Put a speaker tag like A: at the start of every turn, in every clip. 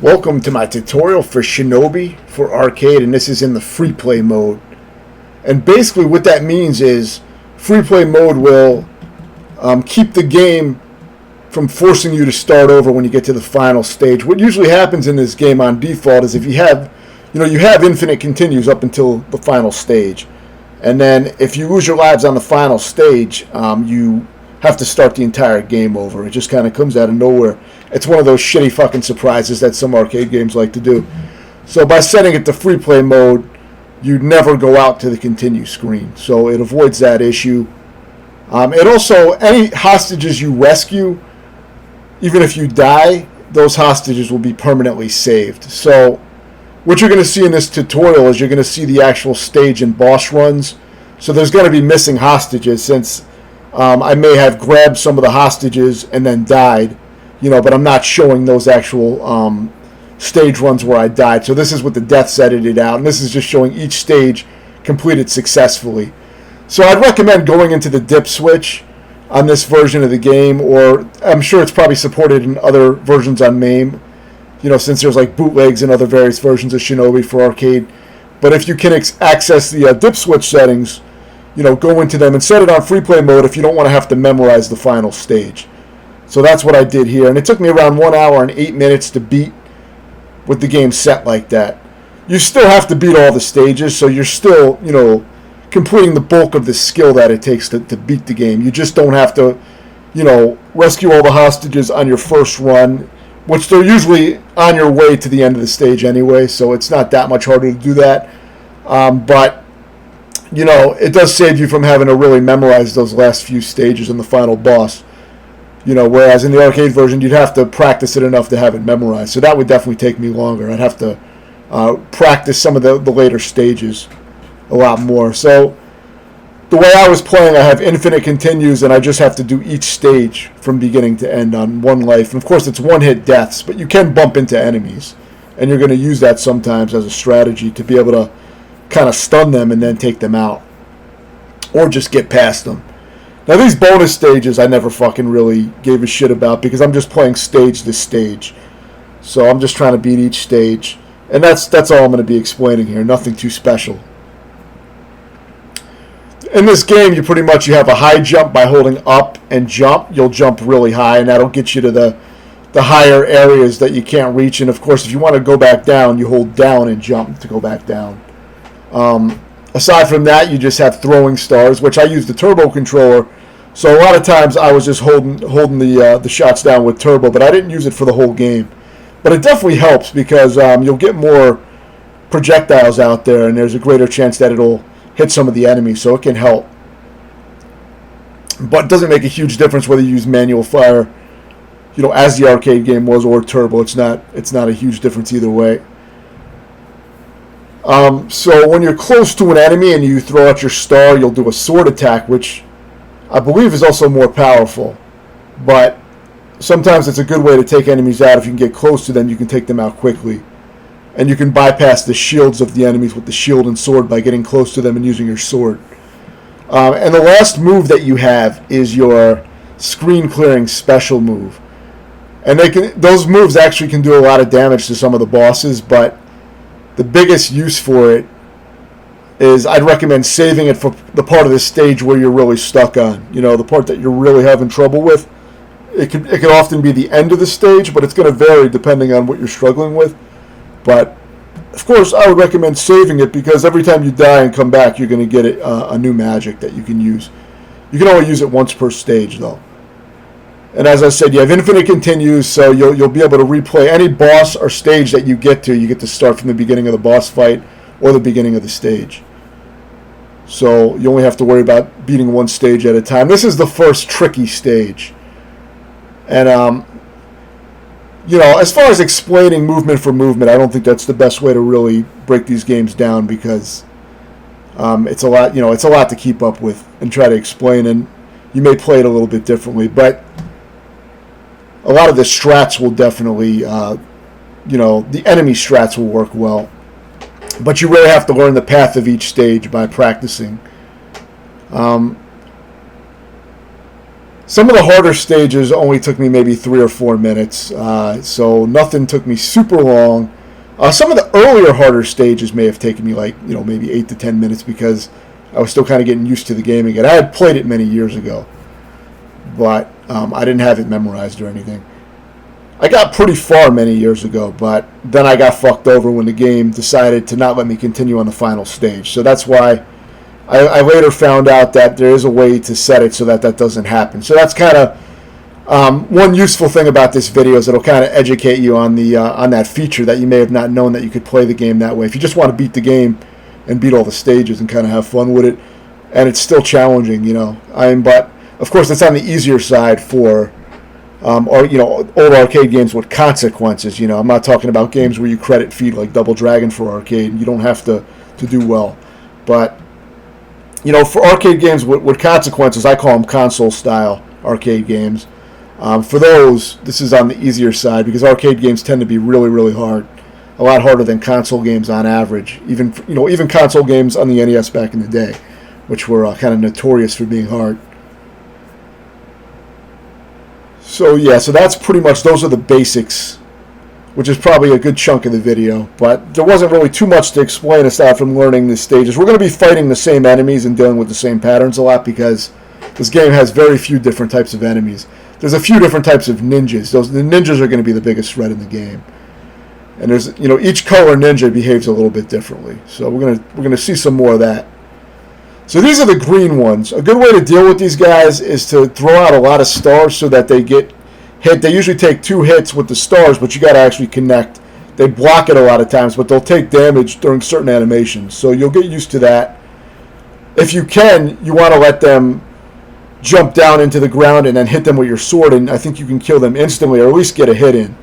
A: Welcome to my tutorial for Shinobi for arcade, and this is in the free play mode. And basically what that means is free play mode will keep the game from forcing you to start over when you get to the final stage. What usually happens in this game on default is if you have infinite continues up until the final stage. And then if you lose your lives on the final stage, you have to start the entire game over. It just kind of comes out of nowhere. It's one of those shitty fucking surprises that some arcade games like to do. So by setting it to free play mode, you never go out to the continue screen. So it avoids that issue. It also, any hostages you rescue, even if you die, those hostages will be permanently saved. So what you're going to see in this tutorial is you're going to see the actual stage and boss runs. So there's going to be missing hostages since I may have grabbed some of the hostages and then died. But I'm not showing those actual stage runs where I died. So this is with the deaths edited out, and this is just showing each stage completed successfully. So I'd recommend going into the dip switch on this version of the game, or I'm sure it's probably supported in other versions on MAME, since there's like bootlegs and other various versions of Shinobi for arcade. But if you can access the dip switch settings, go into them and set it on free play mode if you don't want to have to memorize the final stage. So that's what I did here, and it took me around 1 hour and 8 minutes to beat with the game set like that. You still have to beat all the stages, so you're still, completing the bulk of the skill that it takes to beat the game. You just don't have to, rescue all the hostages on your first run, which they're usually on your way to the end of the stage anyway, so it's not that much harder to do that. But, it does save you from having to really memorize those last few stages in the final boss. Whereas in the arcade version, you'd have to practice it enough to have it memorized. So that would definitely take me longer. I'd have to practice some of the later stages a lot more. So the way I was playing, I have infinite continues, and I just have to do each stage from beginning to end on one life. And of course, it's one-hit deaths, but you can bump into enemies. And you're going to use that sometimes as a strategy to be able to kind of stun them and then take them out. Or just get past them. Now these bonus stages I never fucking really gave a shit about because I'm just playing stage to stage. So I'm just trying to beat each stage. And that's all I'm going to be explaining here. Nothing too special. In this game you have a high jump by holding up and jump. You'll jump really high and that'll get you to the higher areas that you can't reach. And of course if you want to go back down, you hold down and jump to go back down. Aside from that, you just have throwing stars, which I use the turbo controller. So a lot of times I was just holding the shots down with turbo, but I didn't use it for the whole game. But it definitely helps because you'll get more projectiles out there, and there's a greater chance that it'll hit some of the enemies, so it can help. But it doesn't make a huge difference whether you use manual fire, as the arcade game was, or turbo. It's not a huge difference either way. So when you're close to an enemy and you throw out your star, you'll do a sword attack, which I believe is also more powerful. But sometimes it's a good way to take enemies out. If you can get close to them, you can take them out quickly. And you can bypass the shields of the enemies with the shield and sword by getting close to them and using your sword. And the last move that you have is your screen clearing special move. And those moves actually can do a lot of damage to some of the bosses, but the biggest use for it is I'd recommend saving it for the part of the stage where you're really stuck on. The part that you're really having trouble with. It could often be the end of the stage, but it's going to vary depending on what you're struggling with. But, of course, I would recommend saving it because every time you die and come back, you're going to get a new magic that you can use. You can only use it once per stage, though. And as I said, you have infinite continues, so you'll be able to replay any boss or stage that you get to. You get to start from the beginning of the boss fight or the beginning of the stage. So you only have to worry about beating one stage at a time. This is the first tricky stage. And, as far as explaining movement for movement, I don't think that's the best way to really break these games down because it's a lot, it's a lot to keep up with and try to explain, and you may play it a little bit differently. But a lot of the strats will definitely, the enemy strats will work well. But you really have to learn the path of each stage by practicing. Some of the harder stages only took me maybe 3 or 4 minutes, so nothing took me super long. Some of the earlier harder stages may have taken me like, maybe 8 to 10 minutes because I was still kind of getting used to the game again. I had played it many years ago, but I didn't have it memorized or anything. I got pretty far many years ago, but then I got fucked over when the game decided to not let me continue on the final stage. So that's why I later found out that there is a way to set it so that that doesn't happen. So that's kind of one useful thing about this video is it'll kind of educate you on the on that feature that you may have not known that you could play the game that way. If you just want to beat the game and beat all the stages and kind of have fun with it, and it's still challenging, but of course it's on the easier side for old arcade games with consequences. I'm not talking about games where you credit feed like Double Dragon for arcade. You don't have to do well, but for arcade games with consequences, I call them console-style arcade games. For those, this is on the easier side because arcade games tend to be really, really hard. A lot harder than console games on average. Even console games on the NES back in the day, which were kind of notorious for being hard. So yeah, so that's pretty much, those are the basics, which is probably a good chunk of the video, but there wasn't really too much to explain aside from learning the stages. We're going to be fighting the same enemies and dealing with the same patterns a lot because this game has very few different types of enemies. There's a few different types of ninjas. The ninjas are going to be the biggest threat in the game. And there's, each color ninja behaves a little bit differently. So we're going to see some more of that. So these are the green ones. A good way to deal with these guys is to throw out a lot of stars so that they get hit. They usually take 2 hits with the stars, but you got to actually connect. They block it a lot of times, but they'll take damage during certain animations. So you'll get used to that. If you can, you want to let them jump down into the ground and then hit them with your sword, and I think you can kill them instantly or at least get a hit in.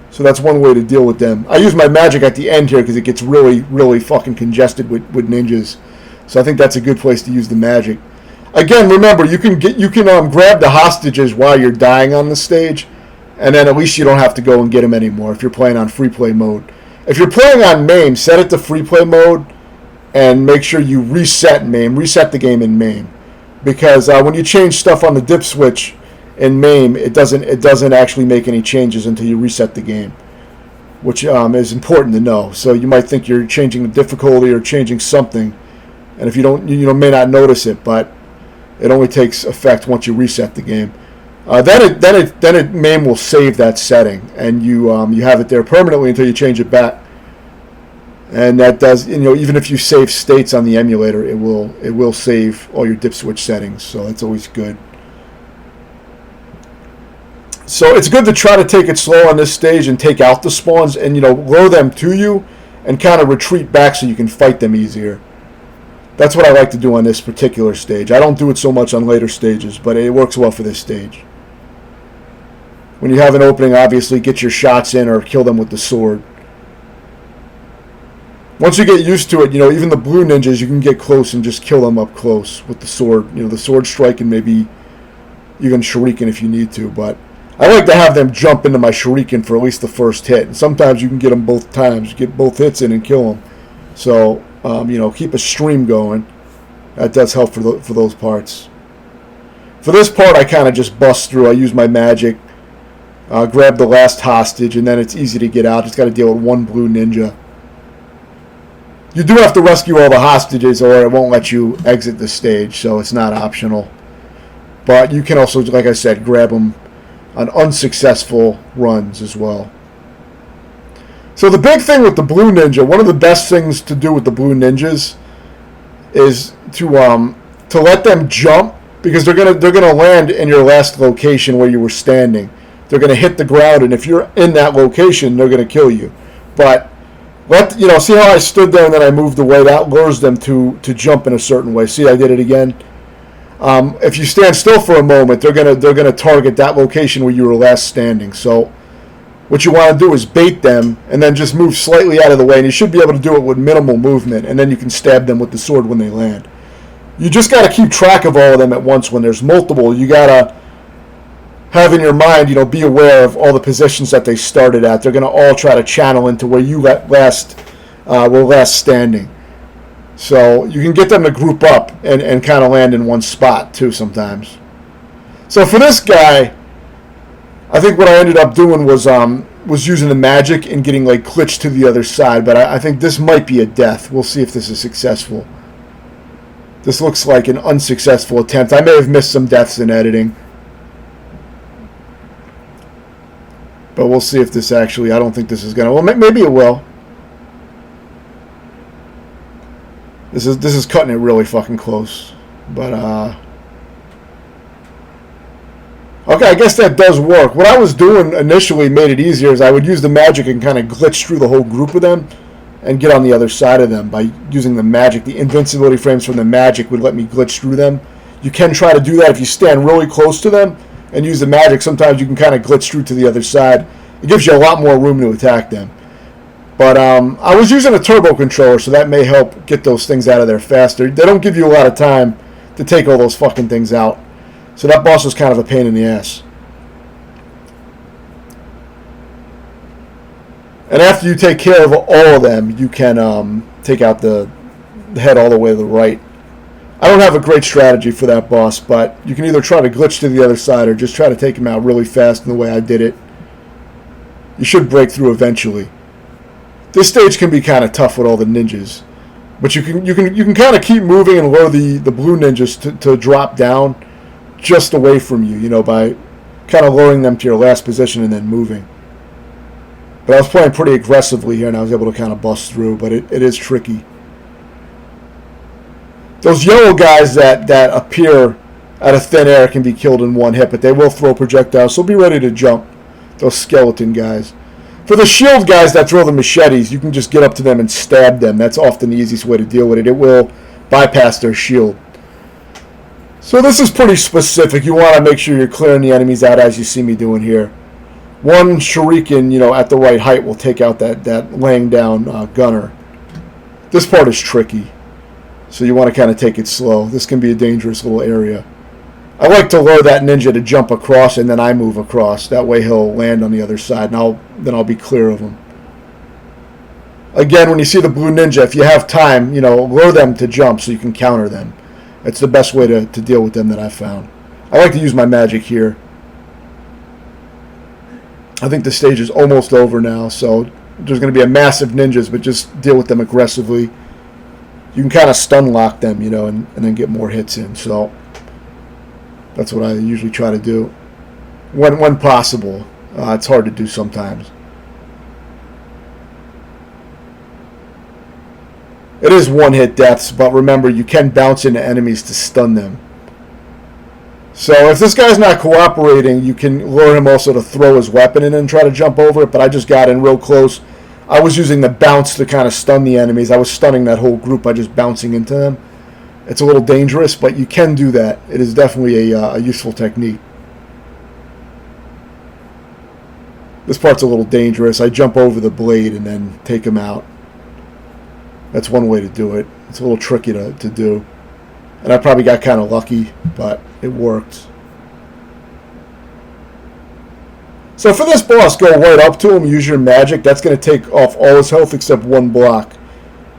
A: So that's one way to deal with them. I use my magic at the end here because it gets really, really fucking congested with ninjas. So I think that's a good place to use the magic. Again, remember, you can grab the hostages while you're dying on the stage, and then at least you don't have to go and get them anymore if you're playing on free play mode. If you're playing on MAME, set it to free play mode, and make sure you reset MAME, reset the game in MAME, because when you change stuff on the dip switch in MAME, it doesn't actually make any changes until you reset the game, which is important to know. So you might think you're changing the difficulty or changing something, and if you don't, may not notice it, but it only takes effect once you reset the game. Then MAME will save that setting, and you have it there permanently until you change it back. And that does, even if you save states on the emulator, it will save all your dip switch settings. So that's always good. So it's good to try to take it slow on this stage and take out the spawns and lure them to you and kind of retreat back so you can fight them easier. That's what I like to do on this particular stage. I don't do it so much on later stages, but it works well for this stage. When you have an opening, obviously get your shots in or kill them with the sword. Once you get used to it, even the blue ninjas, you can get close and just kill them up close with the sword. The sword strike, and maybe even shuriken if you need to. But I like to have them jump into my shuriken for at least the first hit. And sometimes you can get them both times, get both hits in and kill them. So keep a stream going. That does help for those parts. For this part, I kind of just bust through. I use my magic, grab the last hostage, and then it's easy to get out. Just got to deal with one blue ninja. You do have to rescue all the hostages, or it won't let you exit the stage, so it's not optional. But you can also, like I said, grab them on unsuccessful runs as well. So the big thing with the blue ninja, one of the best things to do with the blue ninjas is to let them jump, because they're gonna land in your last location where you were standing. They're gonna hit the ground, and if you're in that location, they're gonna kill you. But see how I stood there and then I moved away? That lures them to jump in a certain way. See, I did it again. If you stand still for a moment, they're gonna target that location where you were last standing. So what you want to do is bait them and then just move slightly out of the way, and you should be able to do it with minimal movement, and then you can stab them with the sword when they land. You just got to keep track of all of them at once. When there's multiple, you got to have in your mind, be aware of all the positions that they started at. They're going to all try to channel into where you were last standing. So you can get them to group up and kind of land in one spot too sometimes. So for this guy, I think what I ended up doing was using the magic and getting like glitched to the other side. But I think this might be a death. We'll see if this is successful. This looks like an unsuccessful attempt. I may have missed some deaths in editing. But we'll see if this actually, I don't think this is going to, well, maybe it will. This is cutting it really fucking close. But, okay, I guess that does work. What I was doing initially made it easier is I would use the magic and kind of glitch through the whole group of them and get on the other side of them by using the magic. The invincibility frames from the magic would let me glitch through them. You can try to do that if you stand really close to them and use the magic. Sometimes you can kind of glitch through to the other side. It gives you a lot more room to attack them. But I was using a turbo controller, so that may help get those things out of there faster. They don't give you a lot of time to take all those fucking things out. So that boss was kind of a pain in the ass. And after you take care of all of them, you can take out the head all the way to the right. I don't have a great strategy for that boss, but you can either try to glitch to the other side or just try to take him out really fast in the way I did it. You should break through eventually. This stage can be kind of tough with all the ninjas, but you can kind of keep moving and lure the blue ninjas to drop down just away from you, by kind of luring them to your last position and then moving. But I was playing pretty aggressively here, and I was able to kind of bust through, but it is tricky. Those yellow guys that appear out of thin air can be killed in one hit, but they will throw projectiles, so be ready to jump. Those skeleton guys. For the shield guys that throw the machetes, you can just get up to them and stab them. That's often the easiest way to deal with it. It will bypass their shield. So this is pretty specific. You want to make sure you're clearing the enemies out as you see me doing here. One shuriken, at the right height will take out that laying down gunner. This part is tricky, so you want to kind of take it slow. This can be a dangerous little area. I like to lure that ninja to jump across, and then I move across. That way he'll land on the other side, and then I'll be clear of him. Again, when you see the blue ninja, if you have time, lure them to jump so you can counter them. It's the best way to deal with them that I've found. I like to use my magic here. I think the stage is almost over now, so there's going to be a massive ninjas, but just deal with them aggressively. You can kind of stun lock them, and then get more hits in. So that's what I usually try to do when possible. It's hard to do sometimes. It is one-hit deaths, but remember, you can bounce into enemies to stun them. So if this guy's not cooperating, you can lure him also to throw his weapon in and try to jump over it, but I just got in real close. I was using the bounce to kind of stun the enemies. I was stunning that whole group by just bouncing into them. It's a little dangerous, but you can do that. It is definitely a useful technique. This part's a little dangerous. I jump over the blade and then take him out. That's one way to do it. It's a little tricky to do. And I probably got kind of lucky, but it worked. So for this boss, go right up to him, use your magic. That's going to take off all his health except one block.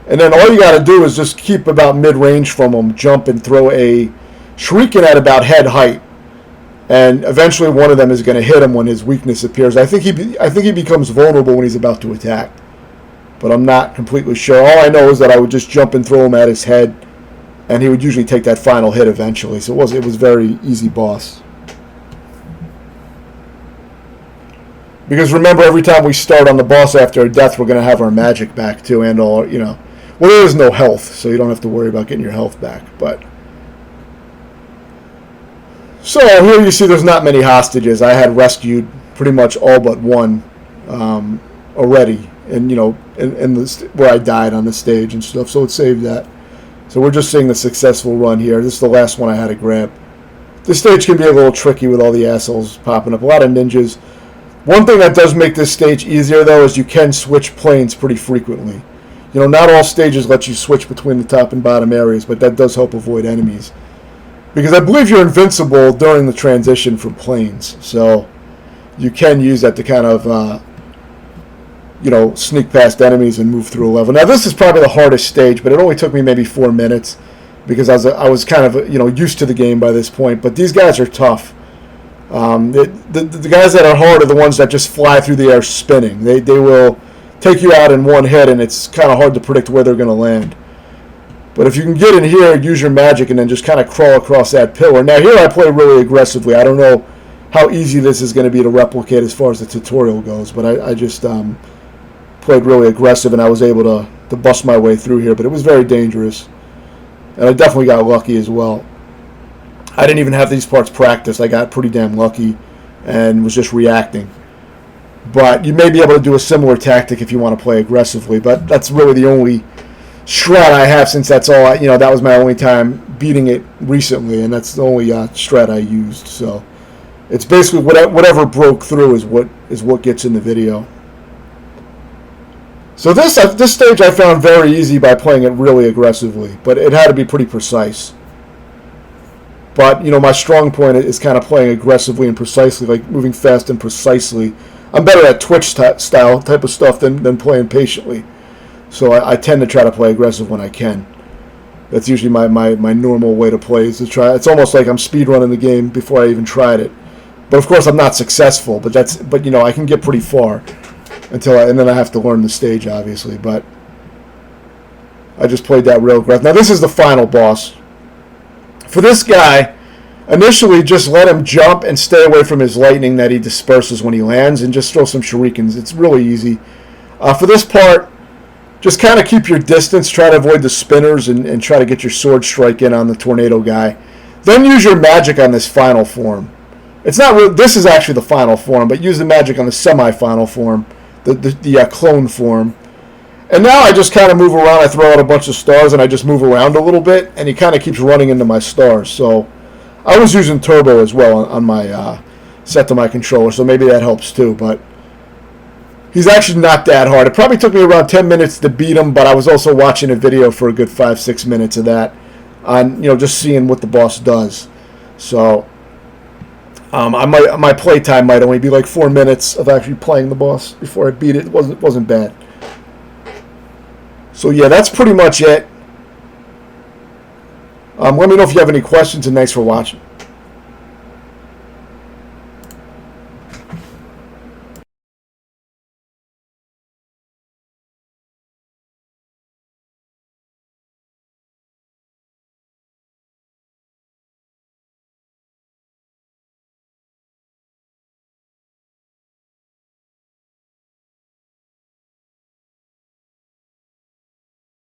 A: And then all you got to do is just keep about mid-range from him, jump and throw a shuriken at about head height. And eventually one of them is going to hit him when his weakness appears. I think he becomes vulnerable when he's about to attack. But I'm not completely sure. All I know is that I would just jump and throw him at his head, and he would usually take that final hit eventually. So it was a very easy boss. Because remember, every time we start on the boss after a death, we're going to have our magic back too, and all, well, there is no health, so you don't have to worry about getting your health back. But so here you see there's not many hostages. I had rescued pretty much all but one already, and where I died on the stage and stuff, so it saved that. So we're just seeing the successful run here. This is the last one I had to grab. This stage can be a little tricky with all the assholes popping up. A lot of ninjas. One thing that does make this stage easier, though, is you can switch planes pretty frequently. Not all stages let you switch between the top and bottom areas, but that does help avoid enemies. Because I believe you're invincible during the transition from planes. So you can use that to kind of sneak past enemies and move through a level. Now, this is probably the hardest stage, but it only took me maybe 4 minutes because I was kind of, used to the game by this point. But these guys are tough. The guys that are hard are the ones that just fly through the air spinning. They will take you out in one hit, and it's kind of hard to predict where they're going to land. But if you can get in here, use your magic, and then just kind of crawl across that pillar. Now here I play really aggressively. I don't know how easy this is going to be to replicate as far as the tutorial goes, but I just played really aggressive, and I was able to bust my way through here. But it was very dangerous, and I definitely got lucky as well. I didn't even have these parts practiced. I got pretty damn lucky and was just reacting. But you may be able to do a similar tactic if you want to play aggressively, but that's really the only strat I have, since that's all that was my only time beating it recently, and that's the only strat I used. So it's basically whatever broke through is what gets in the video. So this stage I found very easy by playing it really aggressively, but it had to be pretty precise. But my strong point is kind of playing aggressively and precisely, like moving fast and precisely. I'm better at Twitch style type of stuff than playing patiently. So I tend to try to play aggressive when I can. That's usually my normal way to play, is to try. It's almost like I'm speedrunning the game before I even tried it. But of course I'm not successful. But I can get pretty far and then I have to learn the stage, obviously. But I just played that real aggressive. Now this is the final boss. For this guy, initially just let him jump and stay away from his lightning that he disperses when he lands, and just throw some shurikens. It's really easy. For this part, just kind of keep your distance, try to avoid the spinners, and try to get your sword strike in on the tornado guy. Then use your magic on this final form. It's not really, this is actually the final form, but use the magic on the semi-final form, the clone form. And now I just kind of move around. I throw out a bunch of stars, and I just move around a little bit, and he kind of keeps running into my stars. So I was using turbo as well on my set to my controller, so maybe that helps too. But he's actually not that hard. It probably took me around 10 minutes to beat him, but I was also watching a video for a good 5-6 minutes of that, on just seeing what the boss does. So my play time might only be like 4 minutes of actually playing the boss before I beat it. It wasn't bad. So yeah, that's pretty much it. Let me know if you have any questions, and thanks for watching.